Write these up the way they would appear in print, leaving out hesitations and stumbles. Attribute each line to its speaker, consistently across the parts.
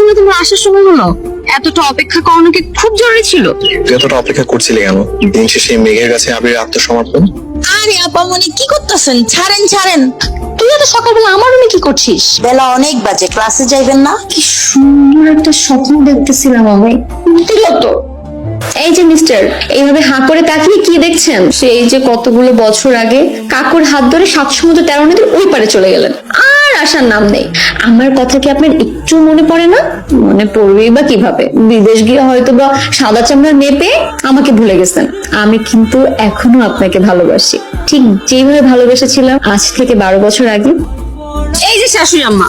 Speaker 1: হলো তোমার আসার সময় হলো? এতটা অপেক্ষা করানো কি খুব জরুরি ছিল?
Speaker 2: তুই এতটা অপেক্ষা করছিলি কেন? দিন শেষে মেঘের কাছে আবির আত্মসমর্পণ।
Speaker 3: আরে আপামনি কি করতেছেন? ছাড়েন ছাড়েন।
Speaker 1: তুই এত সকালবেলা আমার রুমে কি করছিস?
Speaker 3: বেলা অনেক বাজে, ক্লাসে যাইবেন না?
Speaker 1: কি সুন্দর একটা স্বপ্ন দেখতেছিলাম আমি। তো এই যে মিস্টার, এইভাবে হাঁ করে তাকিয়ে কি দেখছেন? সেই যে কতগুলো বছর আগে কাকুর হাত ধরে 7 সমুদ্র 13 নদীর ওই পারে চলে গেলেন, আর আসার নাম নেই। আমার কথা কি আপনার একটু মনে পড়ে না? মনে পড়বেই বা কিভাবে? বিদেশ গিয়ে হয়তো বা সাদা চামড়ার মেয়ে পেয়ে আমাকে ভুলে গেছেন। আমি কিন্তু এখনো আপনাকে ভালোবাসি, ঠিক যেভাবে ভালোবেসেছিলাম আজ থেকে 12 বছর আগে। এই যে শাশুড়ি আম্মা,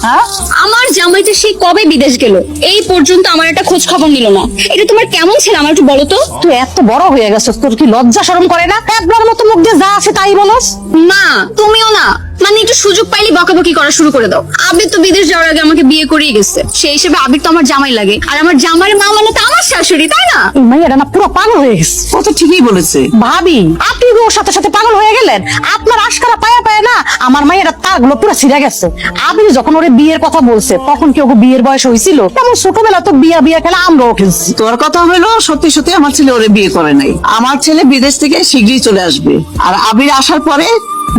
Speaker 1: আমার জামাইটা সেই কবে বিদেশ গেল, এই পর্যন্ত আমার একটা খোঁজ খবর নিল না। এটা তোমার কেমন ছিল আমার একটু বলো তো।
Speaker 4: তুই এত বড় হয়ে গেছিস, তোর কি লজ্জা শরম করে না? একবার মতো মুখ দিয়ে যা আছে তাই বলস।
Speaker 1: মা তুমিও না, মানে একটু সুযোগ পাইলে বকাবকি করা শুরু করে দাও। আবির তো বিদেশ যাওয়ার আগে আমাকে বিয়ে করেই গেছে, সেই হিসেবে আবির তো আমার জামাই লাগে, আর আমার জামাইয়ের মা মানে তো আমার শাশুড়ি, তাই না?
Speaker 4: এই মাইয়াটা না পুরো পাগল হয়ে গেছে।
Speaker 5: ও তো ঠিকই বলেছে।
Speaker 4: ভাবি, আপনি ওর সাথে সাথে পাগল হয়ে গেলেন। আপনার আশকারা পায়া পায় না আমার মাইয়াটা তারগুলো পুরো ছিঁড়ে গেছে। আপনি যখন ওরে বিয়ের কথা বলছে তখন কি ওকে বিয়ের বয়স হয়েছিল? তেমন ছোটবেলা তো বিয়া বিয়া খেলা আমরাও খেলছি।
Speaker 5: তোর কথা হলো সত্যি সত্যি আমার ছেলে ওরে বিয়ে করে নাই। আমার ছেলে বিদেশ থেকে শীঘ্রই চলে আসবে, আর আবির আসার পরে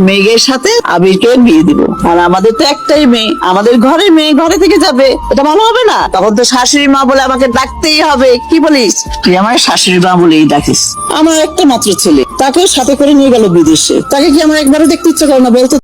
Speaker 5: মেঘের সাথে আবিরকে বিয়ে দিব। আর আমাদের তো একটাই মেয়ে, আমাদের ঘরে মেয়ে ঘরে থেকে যাবে, এটা ভালো হবে না? তখন তো শাশুড়ি মা বলে আমাকে ডাকতেই হবে। কি বলিস? তুই আমার শাশুড়ি মা বলেই ডাকিস। আমার একটা মাত্র ছেলে, তাকেও সাথে করে নিয়ে গেল বিদেশে। তাকে কি আমার একবারও দেখতে ইচ্ছা করে না বলতো?